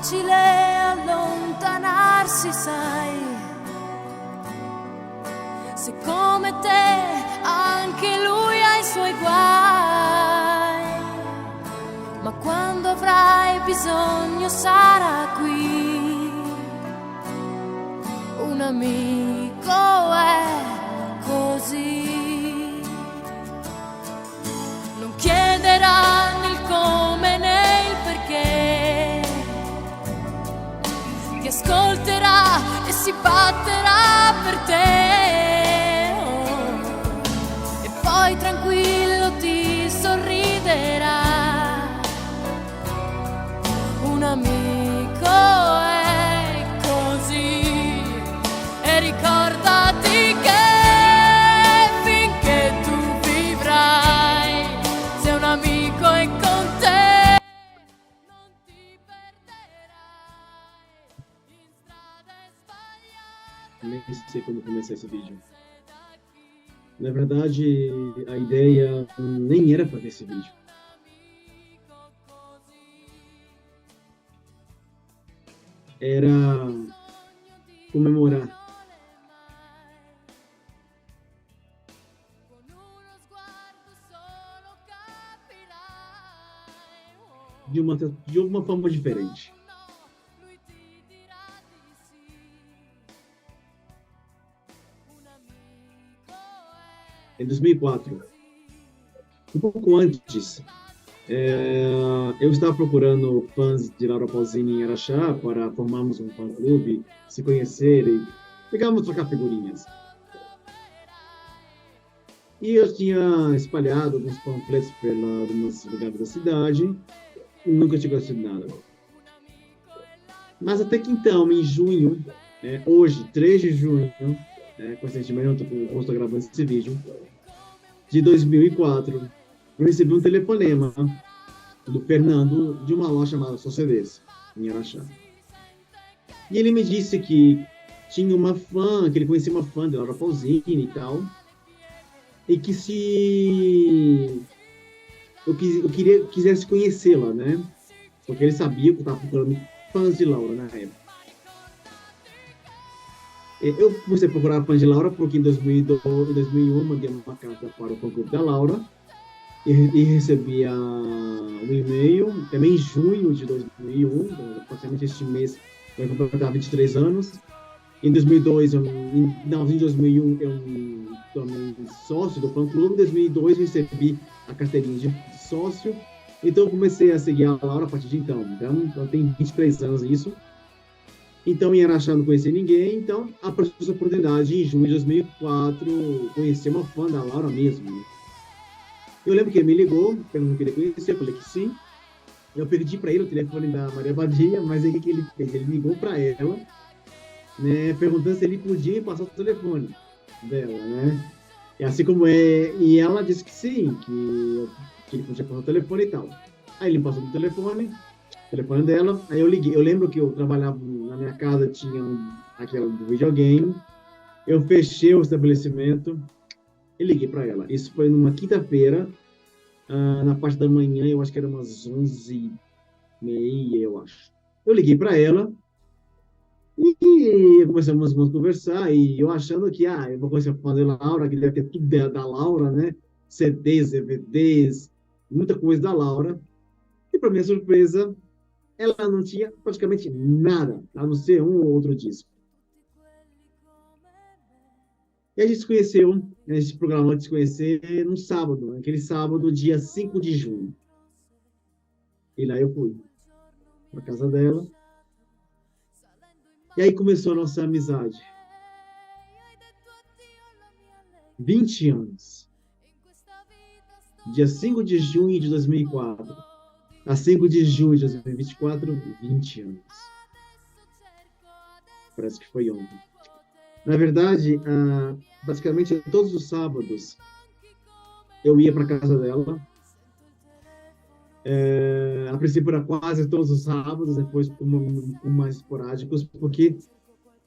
facile allontanarsi, sai, se come te anche lui ha i suoi guai, ma quando avrai bisogno sarà qui, un amico è così, non chiederà né il come né il perché, ti ascolterà e si batterà per te, oh, e poi tranquillo ti sorriderà, un amico è così, e ricordati che finché tu vivrai, se un amico è con te, non ti perderai in strade sbagliate. Nem sei como começar esse vídeo. Na verdade, a ideia nem era fazer esse vídeo. Era comemorar de uma forma diferente. Em 2004, um pouco antes, eu estava procurando fãs de Laura Pausini em Araxá para formarmos um fã-clube, se conhecerem, pegarmos trocar figurinhas. E eu tinha espalhado alguns panfletos pelos lugares da cidade e nunca tinha gostado de nada. Mas até que então, em junho, hoje, 3 de junho, coincidentemente eu estou gravando esse vídeo, de 2004, eu recebi um telefonema do Fernando de uma loja chamada Sociedades, em Araxá. E ele me disse que tinha uma fã, que ele conhecia uma fã de Laura Pausini e tal, e que se eu quisesse conhecê-la, né? Porque ele sabia que eu estava procurando fãs de Laura na época. Eu comecei a procurar fãs de Laura porque em 2001 mandei uma carta para o fã-clube da Laura e recebi um e-mail, também em junho de 2001, praticamente este mês, eu ia completar 23 anos. Em 2002, em 2001, eu tornei sócio do fã-clube. Em 2002, eu recebi a carteirinha de sócio. Então, eu comecei a seguir a Laura a partir de então. Então, eu tenho 23 anos nisso. Então, em Araxá não conhecia ninguém. Então, apareceu essa oportunidade em junho de 2004, conhecer uma fã da Laura mesmo. Eu lembro que ele me ligou, perguntou se ele queria conhecer, eu falei que sim. Eu perdi para ele o telefone da Maria Badia, mas aí o que ele fez? Ele ligou para ela, né, perguntando se ele podia passar o telefone dela, né? E assim como e ela disse que sim, que ele podia passar o telefone e tal. Aí ele passou o telefone dela, aí eu liguei. Eu lembro que eu trabalhava na minha casa, tinha aquele videogame, eu fechei o estabelecimento e liguei para ela. Isso foi numa quinta-feira, na parte da manhã, eu acho que era umas 11h30, eu acho. Eu liguei para ela e começamos a conversar, e eu achando que, eu vou conhecer a fã da Laura, que deve ter tudo da Laura, né? CDs, DVDs, muita coisa da Laura. E, para minha surpresa, ela não tinha praticamente nada, a não ser um ou outro disco. E a gente se conheceu, a gente programou de se conhecer num sábado, aquele sábado, dia 5 de junho. E lá eu fui para casa dela. E aí começou a nossa amizade. 20 anos. Dia 5 de junho de 2004. A 5 de junho de 2024, 20 anos. Parece que foi ontem. Na verdade, basicamente todos os sábados eu ia para casa dela. A princípio era quase todos os sábados, depois mais esporádicos,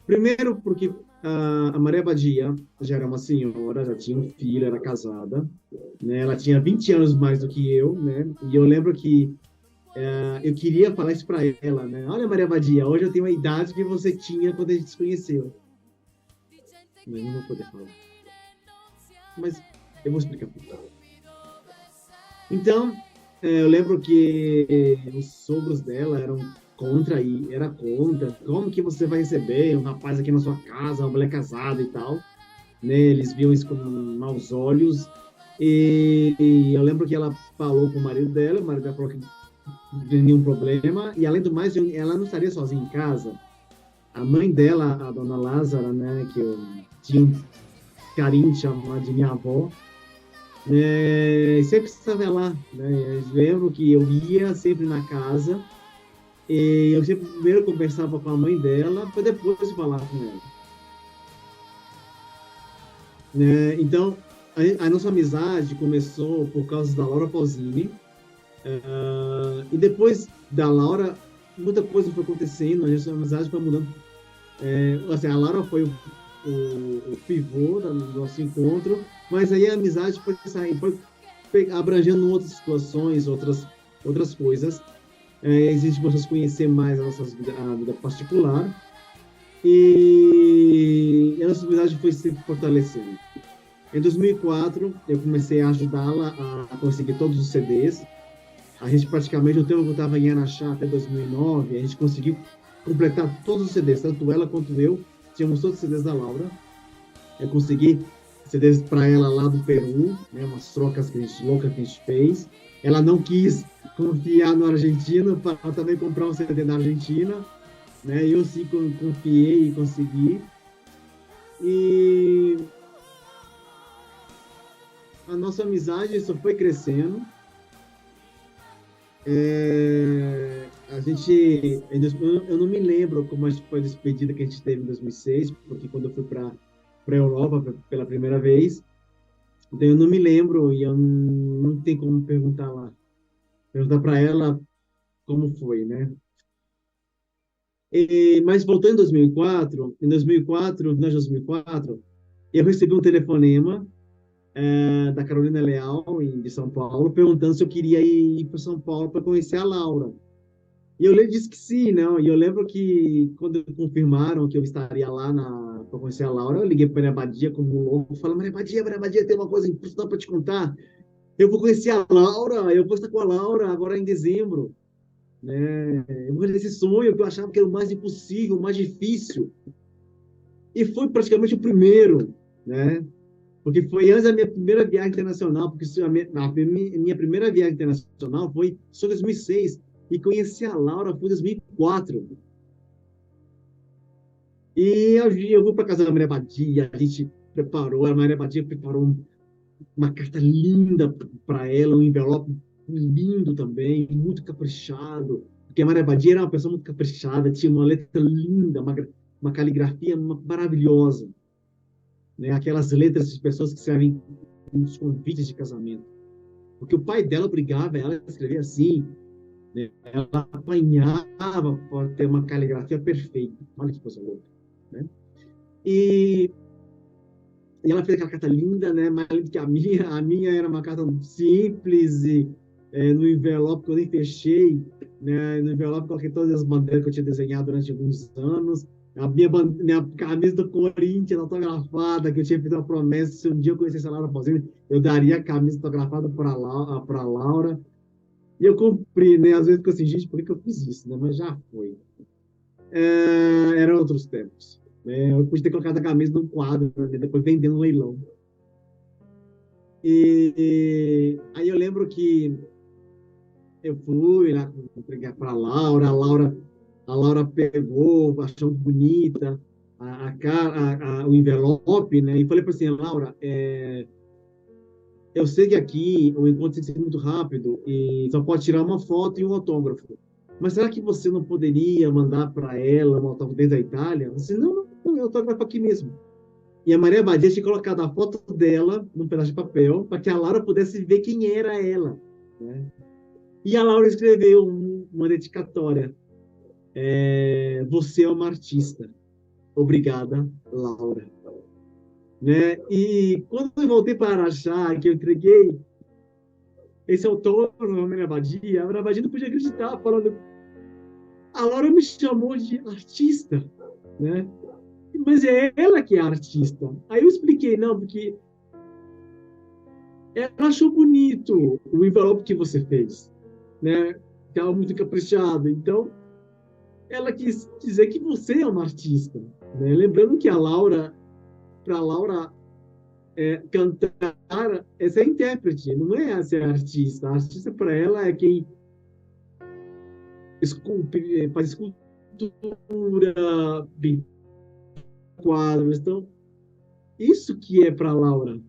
primeiro porque a Maria Badia já era uma senhora, já tinha um filho, era casada, né? Ela tinha 20 anos mais do que eu, né? E eu lembro que Eu queria falar isso para ela, né? Olha, Maria Badia, hoje eu tenho a idade que você tinha quando a gente se conheceu. Mas não vou poder falar. Mas eu vou explicar por quê. Então, eu lembro que os sogros dela eram contra aí, era contra. Como que você vai receber um rapaz aqui na sua casa, uma mulher casada e tal, né? Eles viam isso com maus olhos. E eu lembro que ela falou com o marido dela falou que não tinha nenhum problema. E além do mais, ela não estaria sozinha em casa. A mãe dela, a dona Lázara, né, que eu tinha um carinho de chamar de minha avó, sempre estava lá, né? Eu lembro que eu ia sempre na casa e eu sempre primeiro conversava com a mãe dela para depois falar com ela, né? Então a nossa amizade começou por causa da Laura Pausini, e depois da Laura muita coisa foi acontecendo, a nossa amizade foi mudando. Assim, a Laura foi o pivô do nosso encontro, mas aí a amizade foi sair, foi abrangendo outras situações, outras coisas. A gente começou a se conhecer mais a vida particular e a nossa amizade foi se fortalecendo. Em 2004, eu comecei a ajudá-la a conseguir todos os CDs. A gente praticamente, o tempo que eu estava em Araxá até 2009, a gente conseguiu completar todos os CDs, tanto ela quanto eu, tínhamos todos os CDs da Laura. Eu consegui CDs para ela lá do Peru, né, umas trocas loucas que a gente fez. Ela não quis confiar no argentino para também comprar um CD da Argentina, né? Eu sim confiei e consegui. E a nossa amizade só foi crescendo. A gente, eu não me lembro como foi a despedida que a gente teve em 2006, porque quando eu fui para a Europa pela primeira vez, então eu não me lembro e eu não tenho como perguntar lá. Perguntar para ela como foi, né? Mas voltando em 2004, no final de 2004, eu recebi um telefonema da Carolina Leal, de São Paulo, perguntando se eu queria ir para São Paulo para conhecer a Laura. E eu disse que sim, não. E eu lembro que quando confirmaram que eu estaria lá para conhecer a Laura, eu liguei para a Maria Badia como um louco, falando, Maria Badia, tem uma coisa importante para te contar. Eu vou conhecer a Laura, eu vou estar com a Laura agora em dezembro, né? Eu vou esse sonho que eu achava que era o mais impossível, o mais difícil. E foi praticamente o primeiro, né? Porque foi antes da minha primeira viagem internacional, porque a minha primeira viagem internacional foi só em 2006, e conheci a Laura foi em 2004. E eu vou para casa da Maria Badia, a gente preparou, a Maria Badia preparou uma carta linda para ela, um envelope lindo também, muito caprichado, porque a Maria Badia era uma pessoa muito caprichada, tinha uma letra linda, uma caligrafia maravilhosa, né? Aquelas letras de pessoas que escrevem uns convites de casamento. Porque o pai dela obrigava ela a escrever assim, né? Ela apanhava para ter uma caligrafia perfeita. Olha que coisa louca, né? E E ela fez aquela carta linda, né? Mais linda que a minha. A minha era uma carta simples e no envelope que eu nem fechei, né? No envelope coloquei todas as bandeiras que eu tinha desenhado durante alguns anos. Minha camisa do Corinthians autografada, que eu tinha feito uma promessa, se um dia eu conhecesse a Laura Pausini, eu daria a camisa autografada para Laura. E eu cumpri, né? Às vezes eu fico assim, gente, por que eu fiz isso? Né? Mas já foi. Eram outros tempos. Eu podia ter colocado a camisa num quadro, né? Depois vendendo no leilão. Aí eu lembro que eu fui lá entregar para a Laura pegou, achou bonita o envelope, né? E falei para assim, Laura, eu sei que aqui o encontro tem que ser muito rápido e só pode tirar uma foto e um autógrafo. Mas será que você não poderia mandar para ela um autógrafo desde a Itália? Você não, eu autógrafo aqui mesmo. E a Maria Badia tinha colocado a foto dela num pedaço de papel para que a Laura pudesse ver quem era ela, né? E a Laura escreveu uma dedicatória. Você é uma artista. Obrigada, Laura. Né? E quando eu voltei para Araxá, que eu entreguei esse autor, a Maria Abadia não podia acreditar, falando, a Laura me chamou de artista, né? Mas é ela que é a artista. Aí eu expliquei, não, porque ela achou bonito o envelope que você fez, né? Estava muito caprichado. Então, ela quis dizer que você é uma artista, né? Lembrando que para a Laura, cantar é ser intérprete, não é ser artista. A artista para ela é quem faz escultura, pinta quadros. Então, isso que é para a Laura.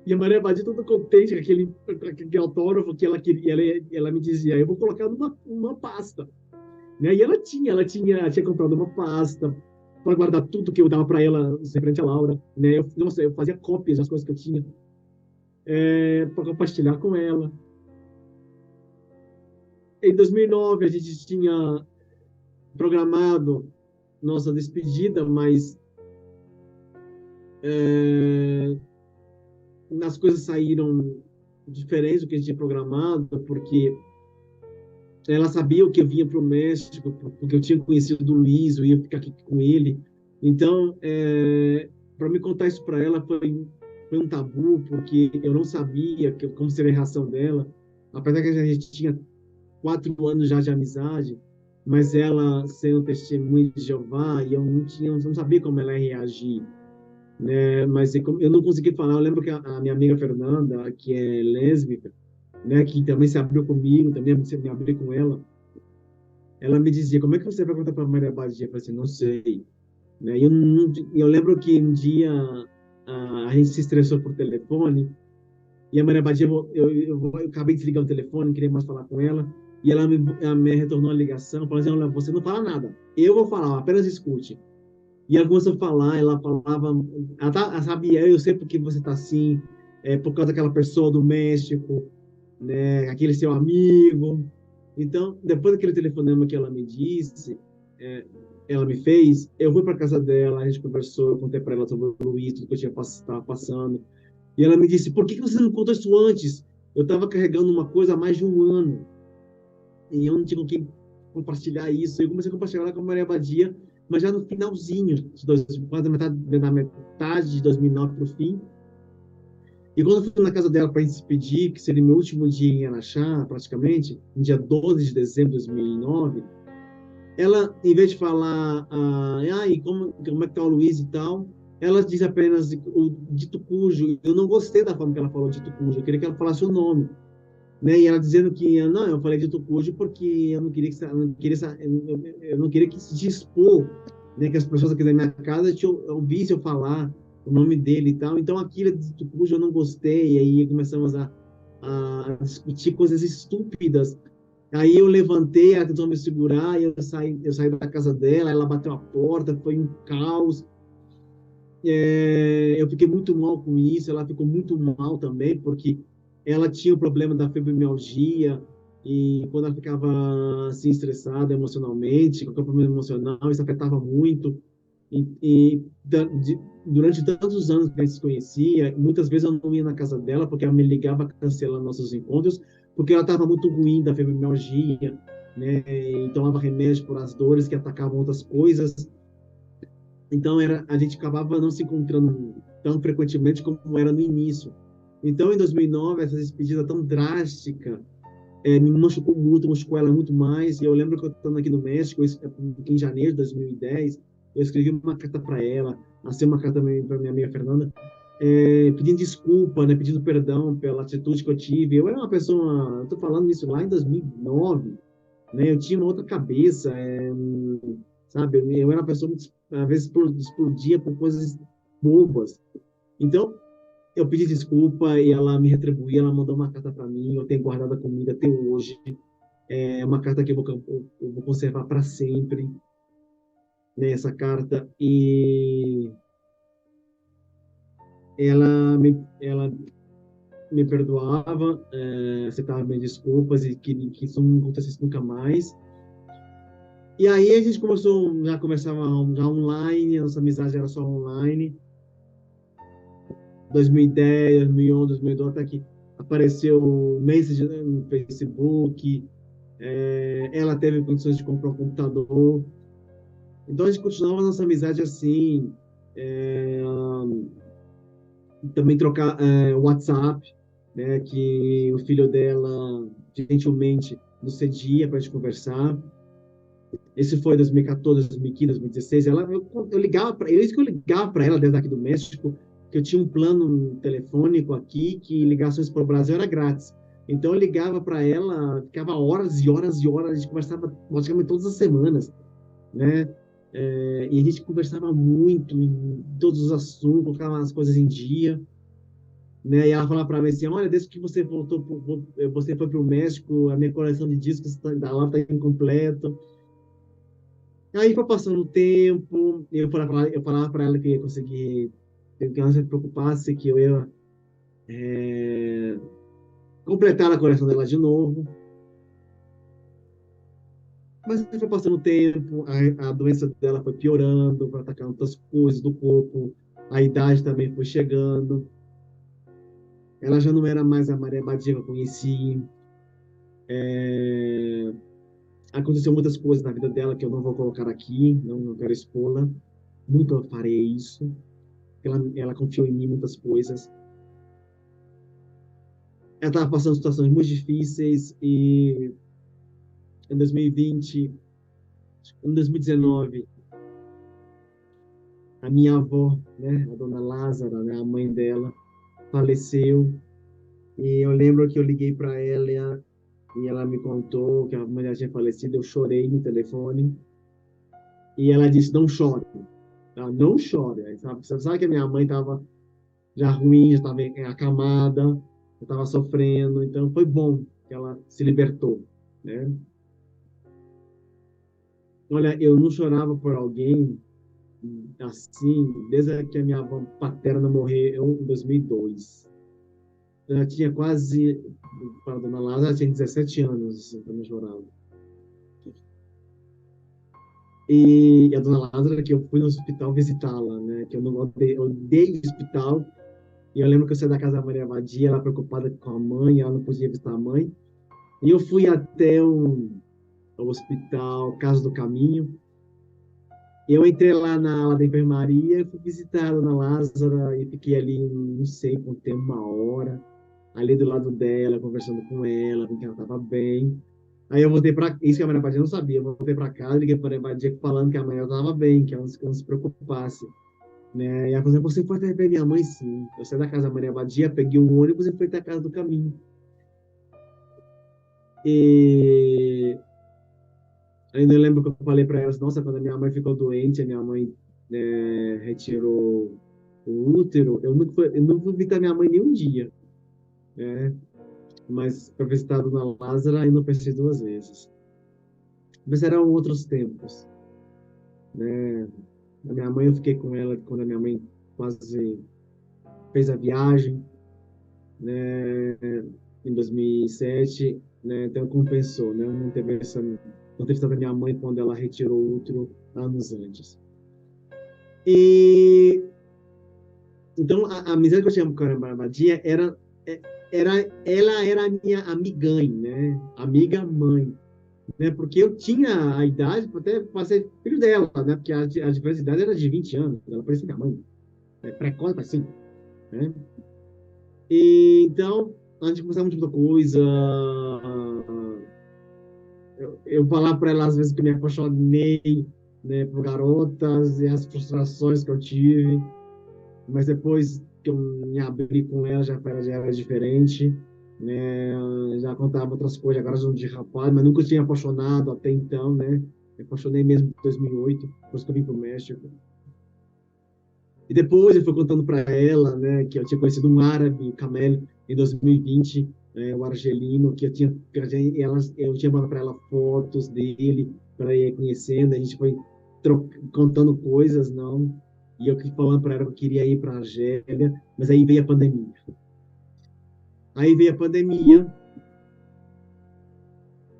E a Maria Badia toda contente com aquele autógrafo que ela queria, ela me dizia, eu vou colocar numa pasta. Né? E tinha comprado uma pasta para guardar tudo que eu dava para ela referente a Laura. Né? Eu fazia cópias das coisas que eu tinha para compartilhar com ela. Em 2009, a gente tinha programado nossa despedida, mas as coisas saíram diferentes do que a gente tinha programado, porque ela sabia que eu vinha para o México, porque eu tinha conhecido o Luiz, eu ia ficar aqui com ele. Então, para me contar isso para ela foi um tabu, porque eu não sabia como seria a reação dela. Apesar que a gente tinha 4 anos já de amizade, mas ela sendo testemunha de Jeová, e eu não sabia como ela ia reagir. Né? Mas eu não consegui falar. Eu lembro que a minha amiga Fernanda, que é lésbica, né, que também se abriu comigo, também me abri com ela me dizia, como é que você vai contar para a Maria Badia? Eu falei assim, não sei. Né? Eu lembro que um dia a gente se estressou por telefone, e a Maria Badia, eu acabei de desligar o telefone, não queria mais falar com ela, e ela me retornou a ligação, falando assim, olha, você não fala nada, eu vou falar, apenas escute. E ela começou a falar, ela falava, ela sabia, eu sei porque você está assim, por causa daquela pessoa do México, né, aquele seu amigo. Então, depois daquele telefonema que ela me disse, ela me fez, eu fui para casa dela, a gente conversou, eu contei para ela sobre o Luiz, tudo que eu estava passando. E ela me disse, por que você não contou isso antes? Eu estava carregando uma coisa há mais de um ano e eu não tinha com quem compartilhar isso. Eu comecei a compartilhar com a Maria Badia, mas já no finalzinho, quase da metade de 2009 para o fim. E quando eu fui na casa dela para se despedir, que seria meu último dia em Araxá, praticamente, no dia 12 de dezembro de 2009, ela, em vez de falar, e como é que tá o Luiz e tal, ela diz apenas o dito cujo. Eu não gostei da forma que ela falou dito cujo, eu queria que ela falasse o nome. Né? E ela dizendo que, não, eu falei dito cujo porque eu não queria que se dispor, né, que as pessoas aqui da minha casa ouvissem eu falar o nome dele e tal. Então, aquilo dito cujo eu não gostei, e aí começamos a discutir coisas estúpidas. Aí eu levantei, ela tentou me segurar, e eu saí da casa dela, ela bateu a porta, foi um caos. Eu fiquei muito mal com isso, ela ficou muito mal também, porque ela tinha o problema da fibromialgia, e quando ela ficava assim estressada emocionalmente, com o problema emocional, isso afetava muito. Durante tantos anos que a gente se conhecia, muitas vezes eu não ia na casa dela, porque ela me ligava cancelando nossos encontros, porque ela estava muito ruim da fibromialgia, né? E tomava remédio para as dores que atacavam outras coisas. Então, a gente acabava não se encontrando tão frequentemente como era no início. Então, em 2009, essa despedida tão drástica me machucou muito, machucou ela muito mais. E eu lembro que eu estando aqui no México, em janeiro de 2010, eu escrevi uma carta para ela, assim, uma carta para minha amiga Fernanda, pedindo desculpa, né, pedindo perdão pela atitude que eu tive. Eu era uma pessoa, estou falando isso lá em 2009, né, eu tinha uma outra cabeça, sabe? Eu era uma pessoa que, às vezes, explodia por coisas bobas. Então, eu pedi desculpa e ela me retribuiu, ela mandou uma carta para mim, eu tenho guardada comigo até hoje. É uma carta que eu vou conservar para sempre, né, essa carta. E ela me perdoava, aceitava minhas desculpas e que isso não acontecesse nunca mais. E aí a gente já começava já online, a nossa amizade era só online. 2010, 2011, 2012, até aqui. apareceu o Messenger no Facebook, ela teve condições de comprar um computador. Então a gente continuava a nossa amizade assim, é, também trocar WhatsApp, né, que o filho dela gentilmente nos cedia para a gente conversar. Esse foi 2014, 2015, 2016. Eu ligava para isso que eu ligava para ela desde aqui do México, que eu tinha um plano telefônico aqui que ligações para o Brasil era grátis. Então eu ligava para ela, ficava horas e horas e horas, a gente conversava praticamente todas as semanas, né? E a gente conversava muito em todos os assuntos, colocava as coisas em dia, né? E ela falava para mim assim, olha, desde que você você foi para o México, a minha coleção de discos da lá está incompleta. Aí foi passando o tempo, eu falava para ela que ia conseguir, que ela não se preocupasse, que eu ia completar a coleção dela de novo. Mas foi passando o tempo, a doença dela foi piorando, foi atacando outras coisas do corpo, a idade também foi chegando. Ela já não era mais a Maria Badia que eu conheci. Aconteceu muitas coisas na vida dela que eu não vou colocar aqui, não quero expô-la. Nunca farei isso. Ela confiou em mim muitas coisas. Ela estava passando situações muito difíceis e em 2020, em 2019, a minha avó, né, a dona Lázara, né, a mãe dela, faleceu. E eu lembro que eu liguei para ela e ela me contou que a mãe dela tinha falecido. Eu chorei no telefone e ela disse: Não chore, tá? Não chore. Aí, sabe? Você sabe que a minha mãe estava já ruim, já estava acamada, eu estava sofrendo. Então foi bom que ela se libertou, né? Olha, eu não chorava por alguém assim, desde que a minha avó paterna morreu em 2002. Eu já tinha quase, para a dona Lázara, ela tinha 17 anos, assim, quando eu chorava. E a dona Lázara, que eu fui no hospital visitá-la, né? Que eu odeio o hospital. E eu lembro que eu saí da casa da Maria Vadia, ela preocupada com a mãe, ela não podia visitar a mãe. E eu fui até o hospital Casa do Caminho. Eu entrei lá na ala da enfermaria, fui visitar a dona Lázara e fiquei ali, não sei quanto tempo, uma hora, ali do lado dela, conversando com ela, vendo que ela estava bem. Aí eu voltei para. Isso que a Maria Badia não sabia. Eu voltei para casa, liguei para a Maria Badia falando que a mãe estava bem, que ela não se preocupasse. Né? E ela falou: Você foi até ver minha mãe, sim. Eu saí da casa da Maria Badia, peguei um ônibus e fui até a casa do caminho. E ainda lembro que eu falei para elas: Nossa, quando a minha mãe ficou doente, a minha mãe retirou o útero. Eu não fui visitar minha mãe nenhum dia, né? Mas para visitar a dona Lázara, eu não pensei duas vezes. Mas eram outros tempos, né? A minha mãe, eu fiquei com ela quando a minha mãe quase fez a viagem, né, em 2007, né, então compensou, né, não teve tanta minha mãe quando ela retirou o útero anos antes. E, então, a amizade que eu tinha com a Barbadinha ela era a minha amigãe, né, amiga-mãe, né, porque eu tinha a idade para ser filho dela, né, porque a diferença de idade era de 20 anos, ela parecia minha mãe, né, precoce, assim, né? E, então, a gente conversava muito muita coisa. Eu falava para ela, às vezes, que eu me apaixonei, né, por garotas e as frustrações que eu tive. Mas depois que eu me abri com ela, já era diferente. Né? Já contava outras coisas, agora já de rapaz, mas nunca tinha apaixonado até então, né? Me apaixonei mesmo em 2008, depois que eu vim para o México. E depois eu fui contando para ela, né, que eu tinha conhecido um árabe, Camel, em 2020, o argelino, eu tinha mandado para ela fotos dele, para ir conhecendo, a gente foi contando coisas, não, e eu falando para ela que eu queria ir para a Argélia, mas aí veio a pandemia. Aí veio a pandemia,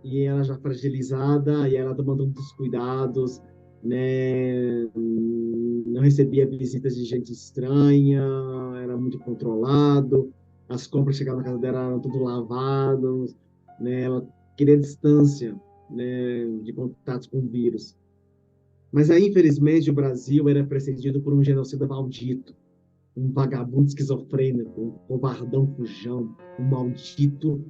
e ela já fragilizada, e ela tomando muitos cuidados, né? Não recebia visitas de gente estranha, era muito controlado, as compras chegavam na casa dela, eram tudo lavadas, né? Ela queria distância, né, de contatos com o vírus. Mas aí, infelizmente, o Brasil era precedido por um genocida maldito, um vagabundo esquizofrênico, um covardão fujão, um maldito.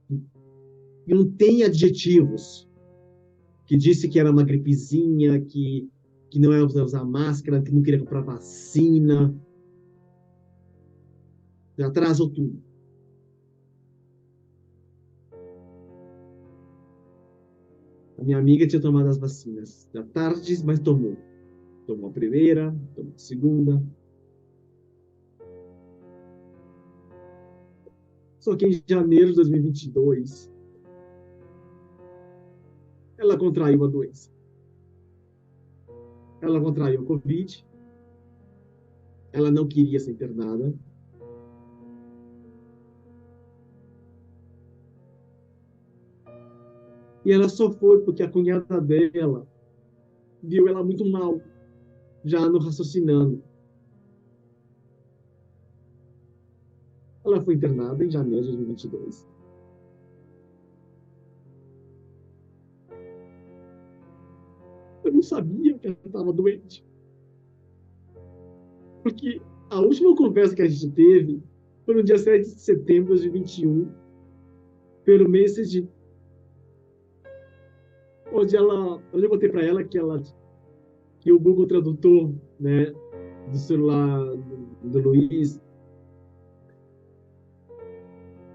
E não tem adjetivos que disse que era uma gripezinha, que não ia usar máscara, que não queria comprar vacina. Atrasou tudo. A minha amiga tinha tomado as vacinas da tarde, mas tomou. Tomou a primeira, tomou a segunda. Só que em janeiro de 2022, ela contraiu a doença. Ela contraiu o Covid, ela não queria ser internada. E ela só foi porque a cunhada dela viu ela muito mal, já no raciocinando. Ela foi internada em janeiro de 2022. Eu não sabia que ela estava doente. Porque a última conversa que a gente teve foi no dia 7 de setembro de 2021, pelo Messenger, onde eu botei para ela que o Google Tradutor, né, do celular do Luiz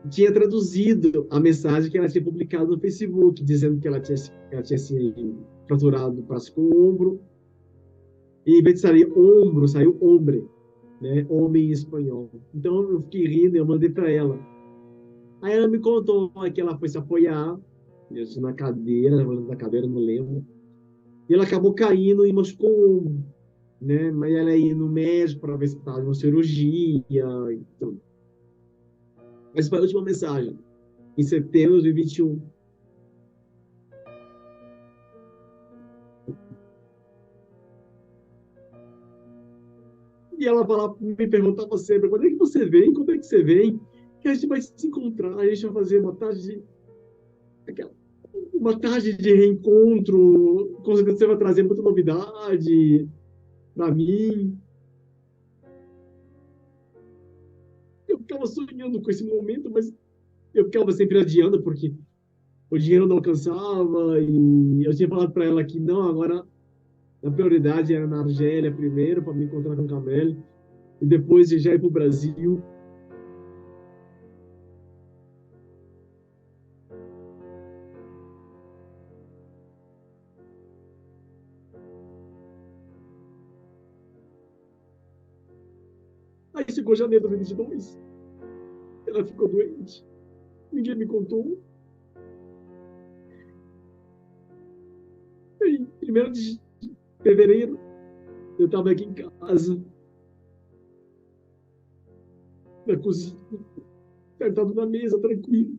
tinha traduzido a mensagem que ela tinha publicado no Facebook, dizendo que ela tinha se fraturado o braço com o ombro, e em vez de sair ombro, saiu hombre, né? Homem em espanhol. Então eu fiquei rindo, eu mandei para ela. Aí ela me contou que ela foi se apoiar na cadeira, na cadeira, não lembro, e ela acabou caindo e machucou o ombro, né? Mas ela ia no médico para ver se estava uma cirurgia. Então. Mas foi a última mensagem, em setembro de 2021. E ela falava, me perguntava sempre, quando é que você vem? Quando é que você vem? Que a gente vai se encontrar, a gente vai fazer uma tarde de reencontro, com certeza você vai trazer muita novidade para mim. Eu ficava sonhando com esse momento, mas eu ficava sempre adiando, porque o dinheiro não alcançava, e eu tinha falado para ela que não, agora a prioridade era na Argélia primeiro, para me encontrar com o Camille, e depois de já ir para o Brasil. Aí chegou janeiro de 2022, ela ficou doente, ninguém me contou. Aí, 1º de fevereiro, eu estava aqui em casa, na cozinha, sentado na mesa, tranquilo.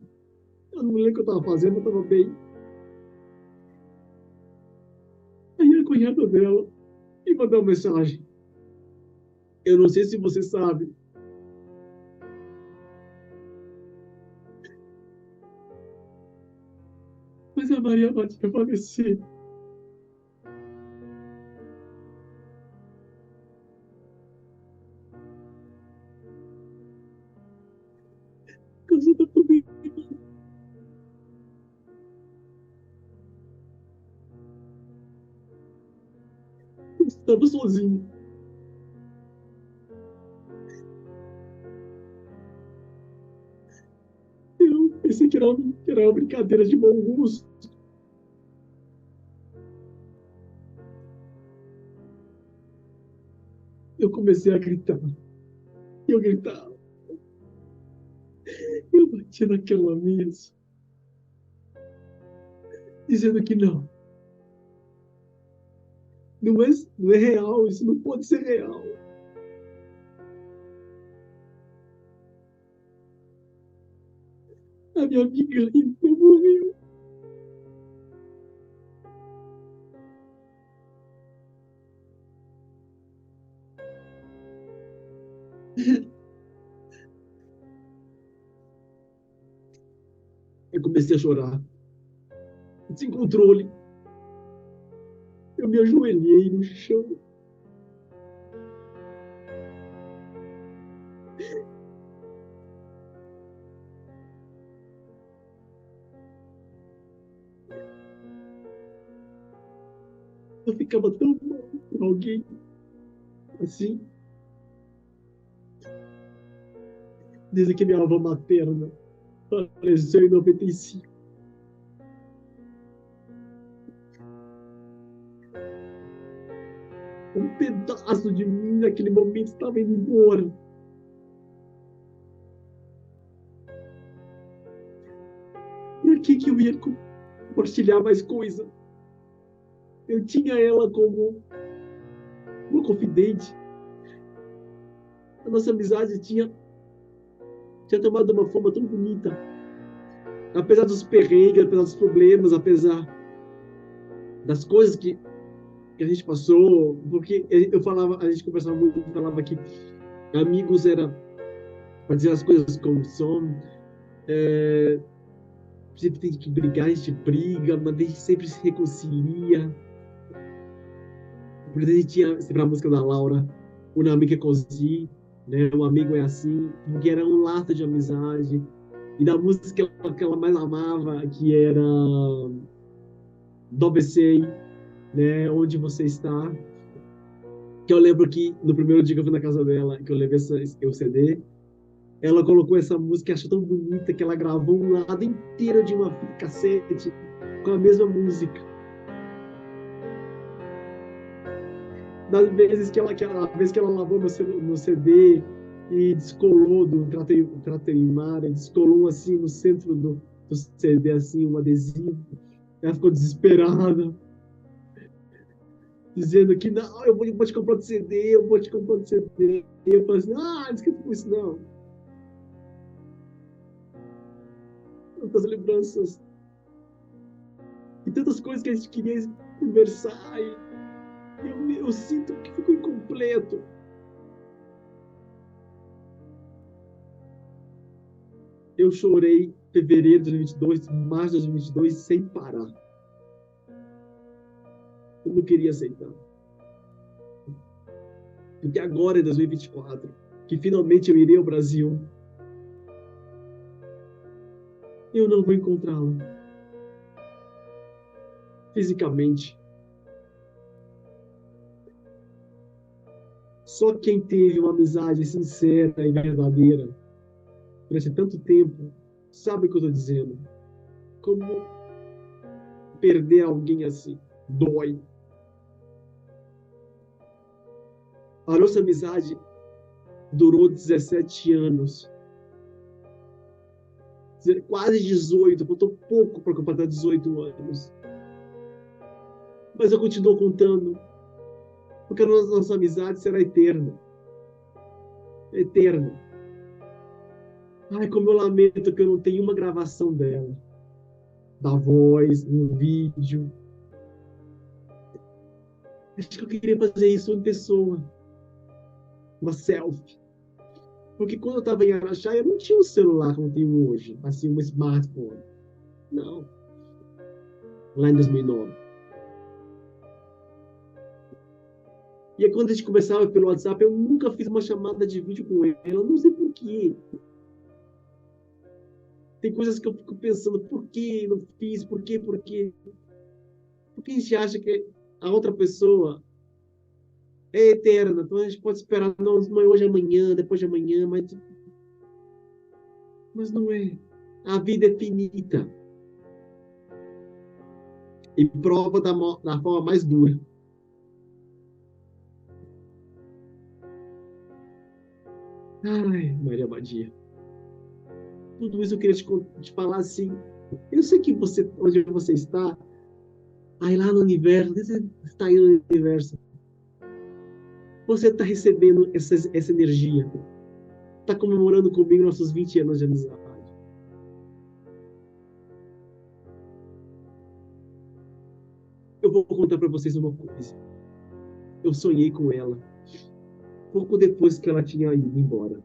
Eu não lembro o que eu estava fazendo, eu estava bem. Aí a cunhada dela me mandou uma mensagem. Eu não sei se você sabe, mas a Maria Batia faleceu. Por causa da pandemia. Eu estava sozinho. Eu pensei que era uma brincadeira de bom gosto. Eu comecei a gritar. Eu gritava. Eu bati naquela mesa, dizendo que não. Não é, não é real, isso não pode ser real. A minha amiga ainda morreu. Eu comecei a chorar, sem controle. Eu me ajoelhei no chão. Eu ficava tão mal por alguém assim, desde que minha avó materna faleceu em 95. Um pedaço de mim naquele momento estava indo embora. Por que eu ia compartilhar mais coisa? Eu tinha ela como uma confidente. A nossa amizade tinha tomado uma forma tão bonita. Apesar dos perrengues, apesar dos problemas, apesar das coisas que a gente passou, porque eu falava, a gente conversava muito, falava que amigos era para dizer as coisas como são. Sempre tem que brigar, a gente briga, mas a gente sempre se reconcilia. Por isso a gente tinha sempre a música da Laura, Una amiga é così, né? Um amigo é assim, porque era um laço de amizade. E da música que ela mais amava, que era Dove sei, né? Onde você está. Que eu lembro que no primeiro dia que eu fui na casa dela, que eu levei o CD, ela colocou essa música e achou tão bonita que ela gravou um lado inteiro de uma fita cassete com a mesma música. Das vezes a vez que ela lavou no CD e descolou do Tratoimara, descolou assim no centro do CD, assim, um adesivo. Ela ficou desesperada, dizendo que não, eu vou te comprar de CD, eu vou te comprar de CD. E eu falei assim, não esquenta com isso não. Tantas lembranças e tantas coisas que a gente queria conversar e eu sinto que ficou incompleto. Eu chorei em fevereiro de 2022, março de 2022, sem parar. Eu não queria aceitar. Porque agora, em 2024, que finalmente eu irei ao Brasil, eu não vou encontrá-la. Fisicamente. Só quem teve uma amizade sincera e verdadeira durante tanto tempo sabe o que eu estou dizendo. Como perder alguém assim dói. A nossa amizade durou 17 anos. Quase 18, faltou pouco para completar 18 anos. Mas eu continuo contando, porque a nossa amizade será eterna. Eterna. Ai, como eu lamento que eu não tenho uma gravação dela. Da voz, um vídeo. Acho que eu queria fazer isso em pessoa. Uma selfie. Porque quando eu estava em Araxá, eu não tinha um celular como tenho hoje. Assim, um smartphone. Não. Lá em 2009. E aí, quando a gente conversava pelo WhatsApp, eu nunca fiz uma chamada de vídeo com ela. Eu não sei por quê. Tem coisas que eu fico pensando, por que não fiz? Por quê? Por quê? Porque a gente acha que a outra pessoa é eterna. Então a gente pode esperar, não é hoje, amanhã, depois de amanhã, mas não é. A vida é finita. E prova da forma mais dura. Ai, Maria Badia. Tudo isso eu queria te falar assim. Eu sei que onde você está, aí lá no universo, você está aí no universo, você está recebendo essa energia. Está comemorando comigo nossos 20 anos de amizade. Eu vou contar para vocês uma coisa. Eu sonhei com ela pouco depois que ela tinha ido embora.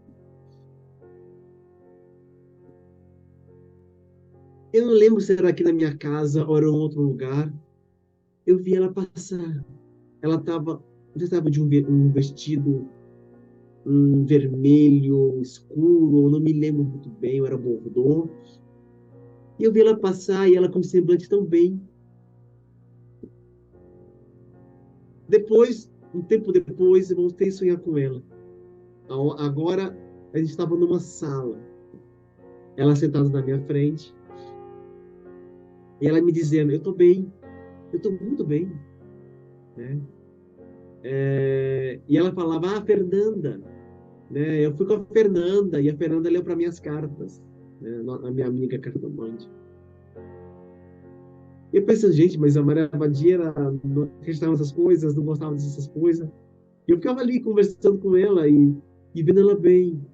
Eu não lembro se era aqui na minha casa ou era em outro lugar. Eu vi ela passar. Ela estava de um vestido vermelho escuro, eu não me lembro muito bem, eu era bordô. E eu vi ela passar e ela com semblante tão bem. Depois, um tempo depois, eu voltei a sonhar com ela. Agora, a gente estava numa sala. Ela sentada na minha frente. E ela me dizendo, eu estou bem. Eu estou muito bem. Né? E ela falava, Fernanda. Né? Eu fui com a Fernanda. E a Fernanda leu para minhas cartas. Né? A minha amiga cartomante. E eu pensando, gente, mas a Maria Badia não acreditava nessas coisas, não gostava dessas coisas. E eu ficava ali conversando com ela e vendo ela bem.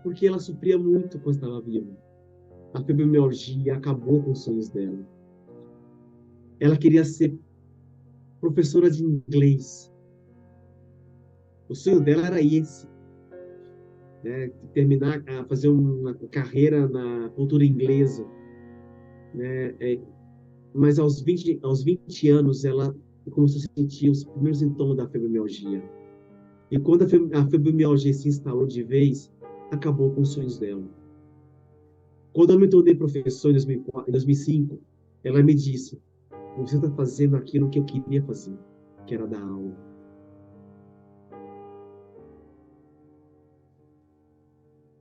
Porque ela sofria muito quando estava viva. A fibromialgia acabou com os sonhos dela. Ela queria ser professora de inglês. O sonho dela era esse, né? Terminar, fazer uma carreira na cultura inglesa, né? Mas aos 20 anos, ela começou a sentir os primeiros sintomas da fibromialgia. E quando a fibromialgia se instalou de vez, acabou com os sonhos dela. Quando eu me tornei professor em 2005, ela me disse, você está fazendo aquilo que eu queria fazer, que era dar aula.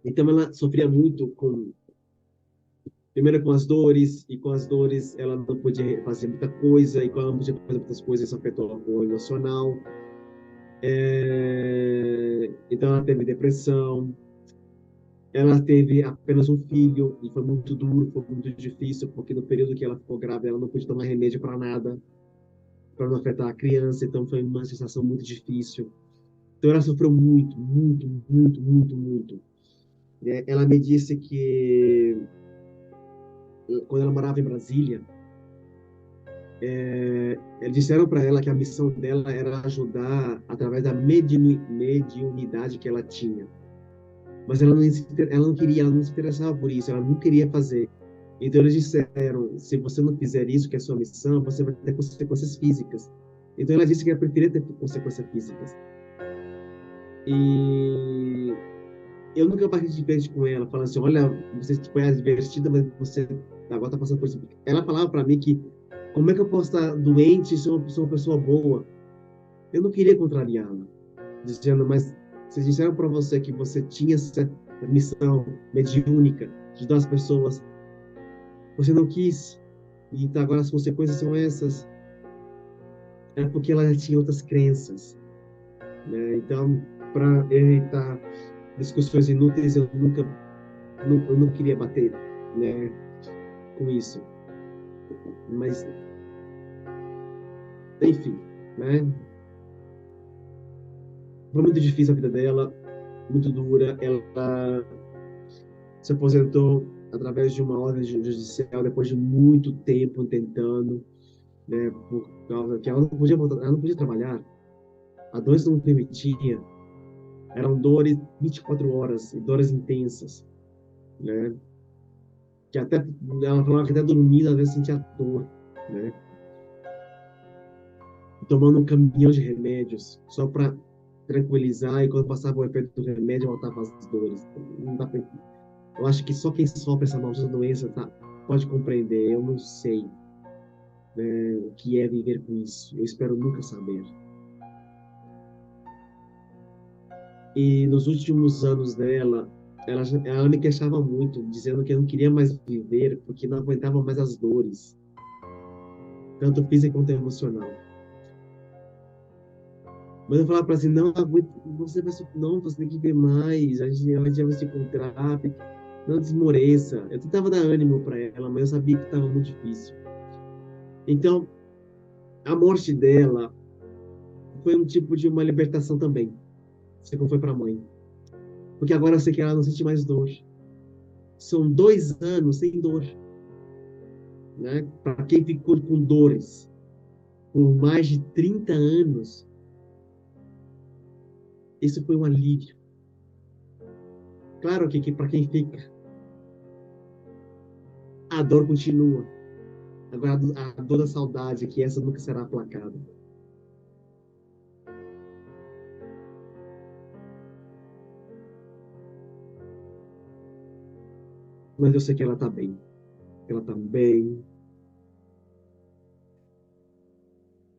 Então ela sofria muito primeiro com as dores, e com as dores ela não podia fazer muita coisa, e quando ela não podia fazer muitas coisas, isso afetou o emocional. Então ela teve depressão, ela teve apenas um filho, e foi muito duro, foi muito difícil, porque no período que ela ficou grávida, ela não podia tomar remédio para nada, para não afetar a criança, então foi uma sensação muito difícil. Então ela sofreu muito, muito, muito, muito, muito. Ela me disse que quando ela morava em Brasília, eles disseram para ela que a missão dela era ajudar através da mediunidade que ela tinha. Mas ela não queria, ela não se interessava por isso, ela não queria fazer. Então eles disseram, se você não fizer isso, que é a sua missão, você vai ter consequências físicas. Então ela disse que ela preferia ter consequências físicas. E eu nunca parei de ver com ela, falando assim, olha, você foi advertida, mas você agora está passando por isso. Ela falava para mim que, como é que eu posso estar doente e sou uma pessoa boa? Eu não queria contrariá-la, dizendo, mas vocês disseram para você que você tinha essa missão mediúnica de ajudar as pessoas, você não quis, e então agora as consequências são essas. É porque ela já tinha outras crenças, né? Então, para evitar discussões inúteis, eu não queria bater, né, com isso. Mas, enfim, né? Foi muito difícil a vida dela, muito dura. Ela se aposentou através de uma ordem judicial depois de muito tempo tentando, né, por causa que ela não podia voltar, ela não podia trabalhar. A doença não permitia. Eram dores 24 horas e dores intensas, né? Que até ela falava que até dormindo às vezes sentia dor, né? Tomando um caminhão de remédios só para tranquilizar e quando passava o efeito do remédio voltava as dores. Não dá pra... Eu acho que só quem sofre essa maldita doença pode compreender. Eu não sei, né, o que é viver com isso. Eu espero nunca saber. E nos últimos anos dela, ela me queixava muito, dizendo que eu não queria mais viver porque não aguentava mais as dores, tanto física quanto emocional. Mas eu falava para ela assim, não aguento, não, você tem que ver mais, a gente vai se encontrar, não desmoreça. Eu tentava dar ânimo para ela, mas eu sabia que estava muito difícil. Então, a morte dela foi um tipo de uma libertação também, assim como foi para a mãe. Porque agora eu sei que ela não sente mais dor. São 2 anos sem dor, né? Para quem ficou com dores por mais de 30 anos, isso foi um alívio. Claro que para quem fica, a dor continua. Agora, a dor da saudade, que essa nunca será aplacada. Mas eu sei que ela tá bem. Ela tá bem.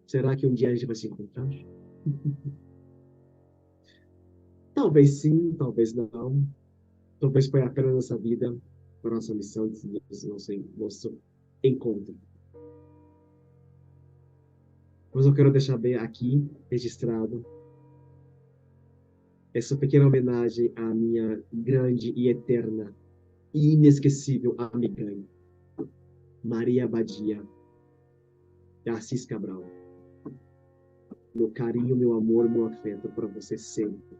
Será que um dia a gente vai se encontrar? Talvez sim, talvez não. Talvez foi apenas nossa vida, a nossa missão de nosso encontro. Mas eu quero deixar bem aqui registrado essa pequena homenagem à minha grande e eterna e inesquecível amiga, Maria Badia, de Assis Cabral. Meu carinho, meu amor, meu afeto para você sempre.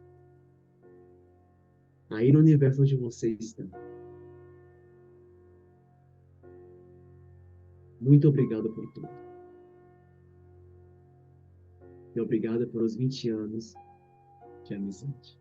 Aí no universo onde você está. Muito obrigado por tudo. E obrigado pelos 20 anos de amizade.